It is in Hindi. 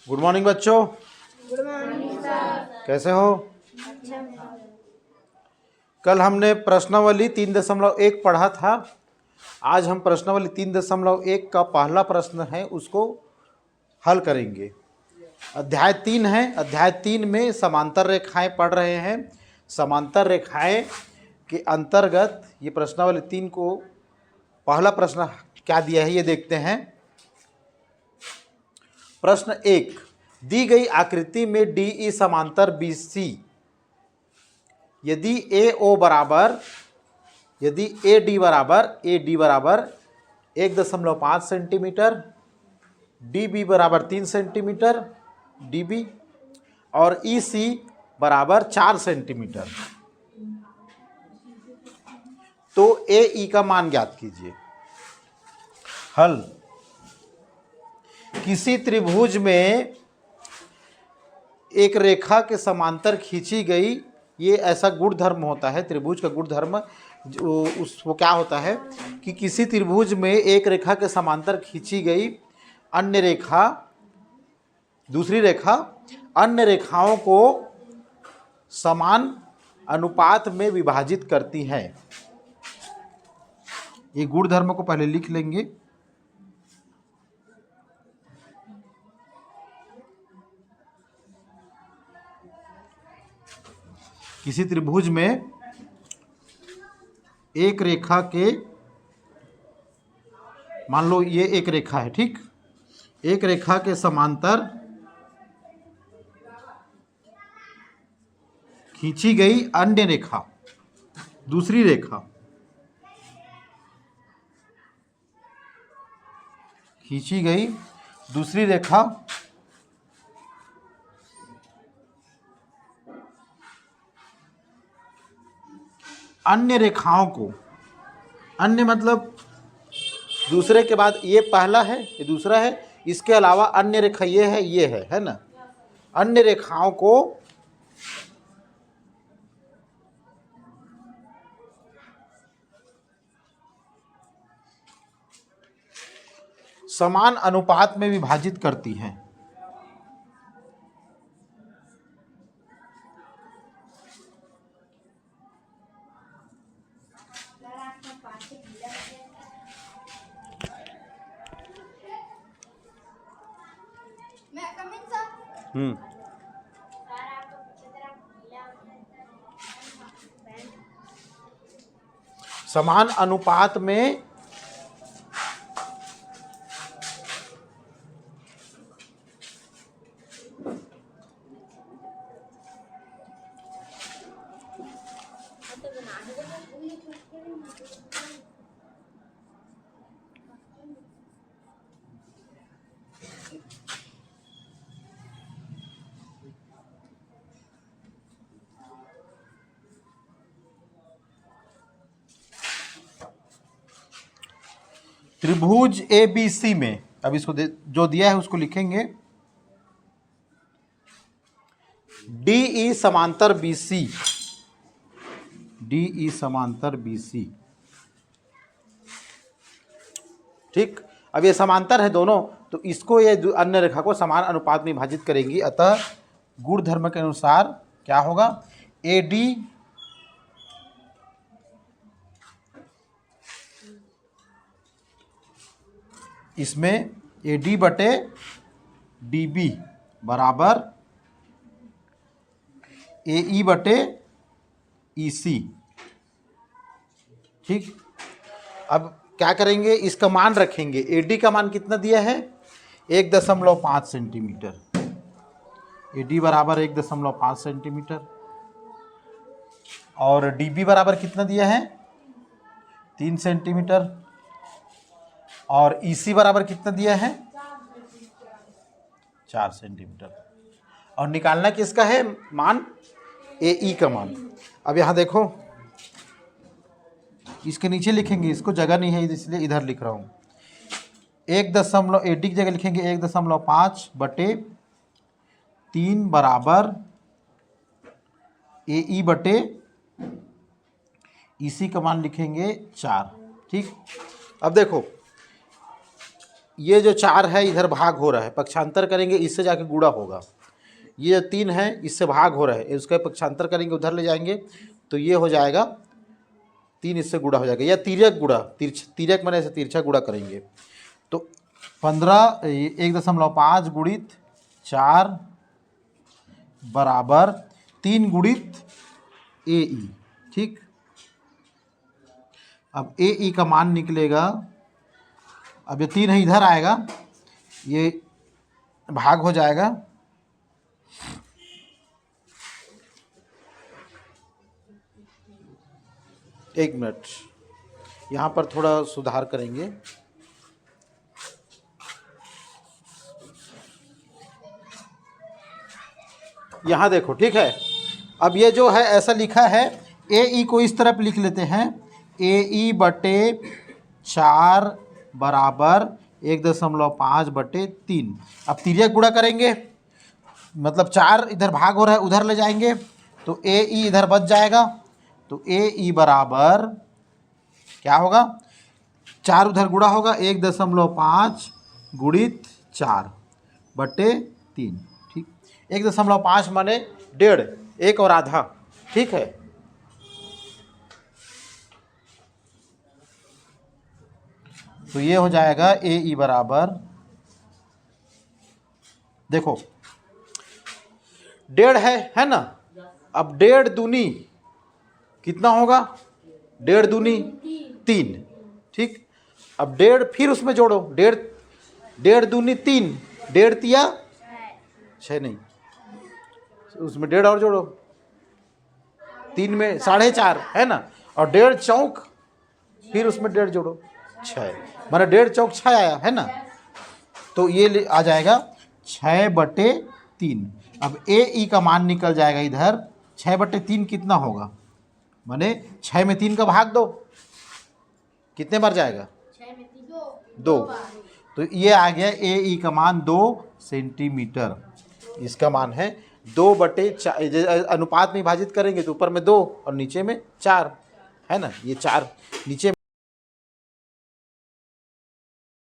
गुड मॉर्निंग बच्चों। Good morning sir. कैसे हो? अच्छा। कल हमने प्रश्नावली 3.1 पढ़ा था। आज हम प्रश्नावली 3.1 का पहला प्रश्न है उसको हल करेंगे। अध्याय 3 है। अध्याय 3 में समांतर रेखाएं पढ़ रहे हैं। समांतर रेखाएं के अंतर्गत ये प्रश्नावली 3 को पहला प्रश्न क्या दिया है ये देखते हैं। प्रश्न 1, दी गई आकृति में DE समांतर BC यदि AD बराबर 1.5 सेंटीमीटर, DB बराबर 3 सेंटीमीटर DB और EC बराबर 4 सेंटीमीटर, तो AE का मान ज्ञात कीजिए। हल, किसी त्रिभुज में एक रेखा के समांतर खींची गई, ये ऐसा गुणधर्म होता है त्रिभुज का गुणधर्म। वो क्या होता है कि किसी त्रिभुज में एक रेखा के समांतर खींची गई दूसरी रेखा अन्य रेखाओं को समान अनुपात में विभाजित करती है। ये गुणधर्म को पहले लिख लेंगे। किसी त्रिभुज में एक रेखा के, मान लो ये एक रेखा है, ठीक, एक रेखा के समांतर खींची गई अन्य रेखा, दूसरी रेखा खींची गई दूसरी रेखा अन्य रेखाओं को, अन्य मतलब दूसरे के बाद ये पहला है ये दूसरा है, इसके अलावा अन्य रेखा ये है ना, अन्य रेखाओं को समान अनुपात में विभाजित करती हैं। समान अनुपात में त्रिभुज ABC में, अब इसको जो दिया है उसको लिखेंगे। DE समांतर BC, DE समांतर BC, ठीक। अब ये समांतर है दोनों, तो इसको ये अन्य रेखा को समान अनुपात में विभाजित करेंगी। अतः गुणधर्म के अनुसार क्या होगा, AD इसमें AD बटे DB बराबर AE बटे EC, ठीक। अब क्या करेंगे, इसका मान रखेंगे। AD का मान कितना दिया है, 1.5 सेंटीमीटर, AD बराबर 1.5 सेंटीमीटर, और DB बराबर कितना दिया है, 3 सेंटीमीटर, और EC बराबर कितना दिया है, 4 सेंटीमीटर। और निकालना किसका है मान, AE का मान। अब यहाँ देखो, इसके नीचे लिखेंगे, इसको जगह नहीं है इसलिए इधर लिख रहा हूँ। 1.80 की जगह लिखेंगे 1.5 बटे 3 बराबर AE बटे EC का मान लिखेंगे 4, ठीक। अब देखो ये जो 4 है इधर भाग हो रहा है, पक्षांतर करेंगे इससे जाके गुणा होगा। ये जो 3 है इससे भाग हो रहा है, इसका पक्षांतर करेंगे उधर ले जाएंगे तो ये हो जाएगा 3 इससे गुणा हो जाएगा, या तिर्यक गुणा, तिर्यक माने ऐसे तिरछा गुणा करेंगे तो 15 1.5 गुणित 4 बराबर 3 गुणित AE। ठीक, अब AE का मान निकलेगा, अब ये 3 है इधर आएगा, ये भाग हो जाएगा, एक मिनट यहाँ पर थोड़ा सुधार करेंगे। यहाँ देखो, ठीक है, अब ये जो है ऐसा लिखा है, AE को इस तरफ लिख लेते हैं, AE बटे 4 बराबर 1.5 बटे 3। अब तिर्यक गुणा करेंगे, मतलब 4 इधर भाग हो रहा है उधर ले जाएंगे तो AE इधर बच जाएगा, तो AE बराबर क्या होगा, 4 उधर गुणा होगा, 1.5 गुणित 4 बटे 3। ठीक, 1.5 माने 1.5, 1 और आधा। ठीक है, तो ये हो जाएगा AE बराबर, देखो 1.5 है ना, अब 1.5 दूनी कितना होगा, 1.5 दूनी 3। ठीक, अब 1.5 फिर उसमें जोड़ो, 1.5 दूनी 3, 1.5 तिया 6 नहीं, उसमें 1.5 और जोड़ो, 3 में 4.5 है ना, और 1.5 चौक फिर उसमें 1.5 जोड़ो 6, माना 1.5 चौक 6 आया है ना, तो ये आ जाएगा 6 बटे 3। अब AE का मान निकल जाएगा इधर, 6 बटे 3 कितना होगा, माने 6 में 3 का भाग दो, कितने बार जाएगा, 2। तो ये आ गया AE का मान 2 सेंटीमीटर। इसका मान है 2 बटे 4, अनुपात में विभाजित करेंगे तो ऊपर में 2 और नीचे में 4 है ना, ये 4 नीचे